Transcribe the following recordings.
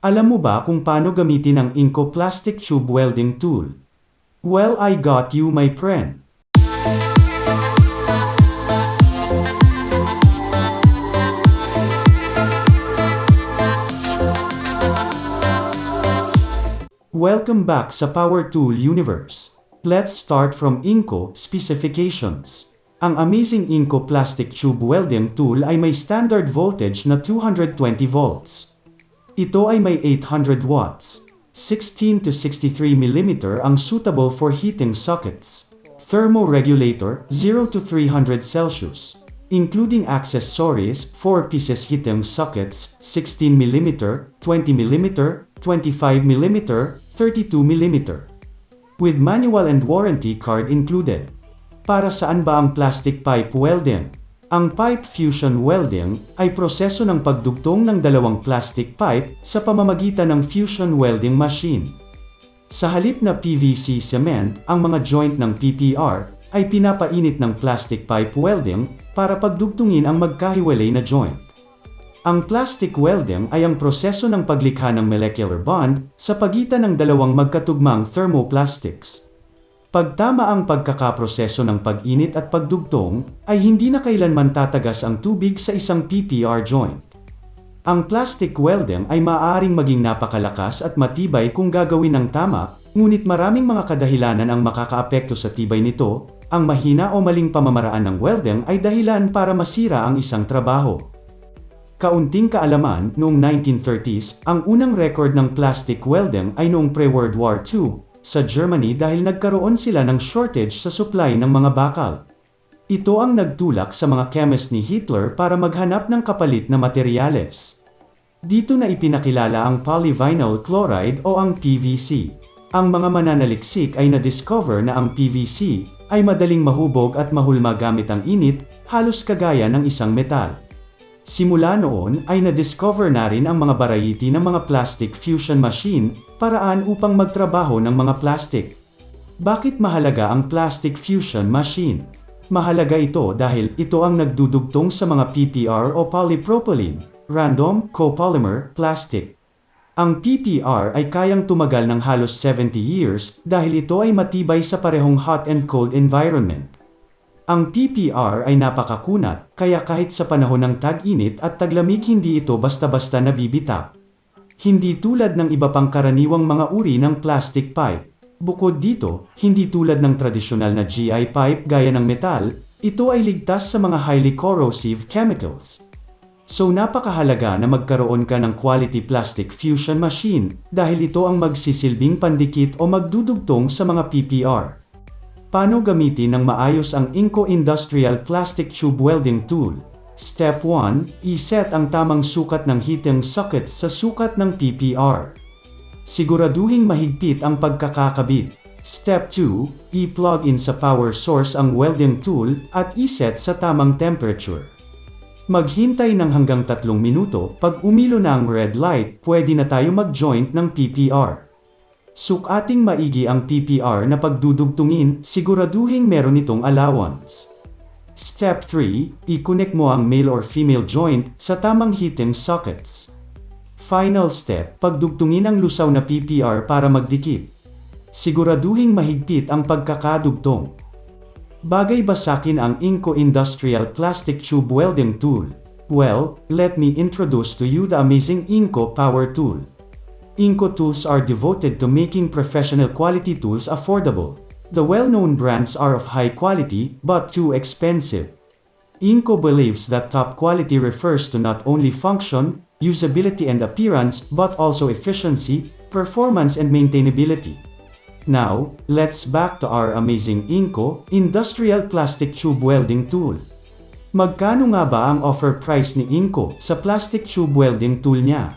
Alam mo ba kung paano gamitin ang Ingco plastic tube welding tool? Well, I got you, my friend. Welcome back sa Power Tool Universe. Let's start from Ingco specifications. Ang amazing Ingco plastic tube welding tool ay may standard voltage na 220 volts. Ito ay may 800 watts. 16 to 63 mm ang suitable for heating sockets. Thermoregulator 0 to 300 Celsius. Including accessories, 4 pieces heating sockets, 16 mm, 20 mm, 25 mm, 32 mm. With manual and warranty card included. Para saan ba ang plastic pipe welding? Ang pipe fusion welding ay proseso ng pagdugtong ng dalawang plastic pipe sa pamamagitan ng fusion welding machine. Sa halip na PVC cement, ang mga joint ng PPR ay pinapainit ng plastic pipe welding para pagdugtungin ang magkahiwalay na joint. Ang plastic welding ay ang proseso ng paglikha ng molecular bond sa pagitan ng dalawang magkatugmang thermoplastics. Pagtama ang pagkakaproseso ng pag-init at pagdugtong, ay hindi na kailanman tatagas ang tubig sa isang PPR joint. Ang plastic welding ay maaaring maging napakalakas at matibay kung gagawin ng tama, ngunit maraming mga kadahilanan ang makakaapekto sa tibay nito. Ang mahina o maling pamamaraan ng welding ay dahilan para masira ang isang trabaho. Kaunting kaalaman, noong 1930s, ang unang record ng plastic welding ay noong pre-World War II, sa Germany dahil nagkaroon sila ng shortage sa supply ng mga bakal. Ito ang nagtulak sa mga chemist ni Hitler para maghanap ng kapalit na materyales. Dito na ipinakilala ang polyvinyl chloride o ang PVC. Ang mga mananaliksik ay na-discover na ang PVC ay madaling mahubog at mahulma gamit ang init, halos kagaya ng isang metal. Simula noon ay na-discover na rin ang mga variety ng mga plastic fusion machine, paraan upang magtrabaho ng mga plastic. Bakit mahalaga ang plastic fusion machine? Mahalaga ito dahil ito ang nagdudugtong sa mga PPR o polypropylene, random copolymer plastic. Ang PPR ay kayang tumagal ng halos 70 years dahil ito ay matibay sa parehong hot and cold environment. Ang PPR ay napakakunat, kaya kahit sa panahon ng tag-init at taglamig hindi ito basta-basta nabibitap. Hindi tulad ng iba pang karaniwang mga uri ng plastic pipe. Bukod dito, hindi tulad ng tradisyonal na GI pipe gaya ng metal, ito ay ligtas sa mga highly corrosive chemicals. So napakahalaga na magkaroon ka ng quality plastic fusion machine dahil ito ang magsisilbing pandikit o magdudugtong sa mga PPR. Paano gamitin ng maayos ang Ingco Industrial Plastic Tube Welding Tool? Step 1. I-set ang tamang sukat ng heating sockets sa sukat ng PPR. Siguraduhing mahigpit ang pagkakakabit. Step 2. I-plug in sa power source ang welding tool at i-set sa tamang temperature. Maghintay ng hanggang 3 minuto, pag umilo na ang red light, pwede na tayo mag-joint ng PPR. Sukating maigi ang PPR na pagdudugtungin, siguraduhing meron itong allowance. Step 3. I-connect mo ang male or female joint sa tamang heating sockets. Final step, pagdugtungin ang lusaw na PPR para magdikit. Siguraduhing mahigpit ang pagkakadugtong. Bagay ba sakin ang Ingco Industrial Plastic Tube Welding Tool? Well, let me introduce to you the amazing Ingco Power Tool. Ingco tools are devoted to making professional quality tools affordable. The well-known brands are of high quality, but too expensive. Ingco believes that top quality refers to not only function, usability and appearance, but also efficiency, performance and maintainability. Now, let's back to our amazing Ingco Industrial Plastic Tube Welding Tool. Magkano nga ba ang offer price ni Ingco sa plastic tube welding tool niya?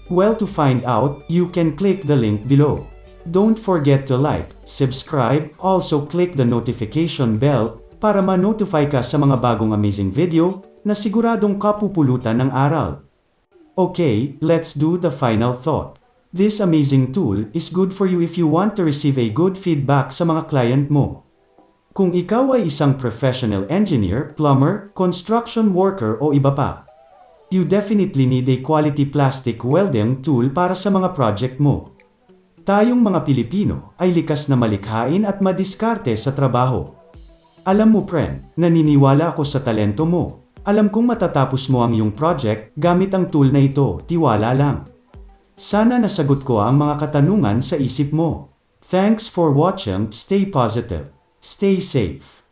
Well, to find out, you can click the link below. Don't forget to like, subscribe, also click the notification bell para ma-notify ka sa mga bagong amazing video na siguradong kapupulutan ng aral. Okay, let's do the final thought. This amazing tool is good for you if you want to receive a good feedback sa mga client mo. Kung ikaw ay isang professional engineer, plumber, construction worker o iba pa. You definitely need a quality plastic welding tool para sa mga project mo. Tayong mga Pilipino ay likas na malikhain at madiskarte sa trabaho. Alam mo friend, naniniwala ako sa talento mo. Alam kong matatapos mo ang iyong project gamit ang tool na ito, tiwala lang. Sana nasagot ko ang mga katanungan sa isip mo. Thanks for watching, stay positive, stay safe.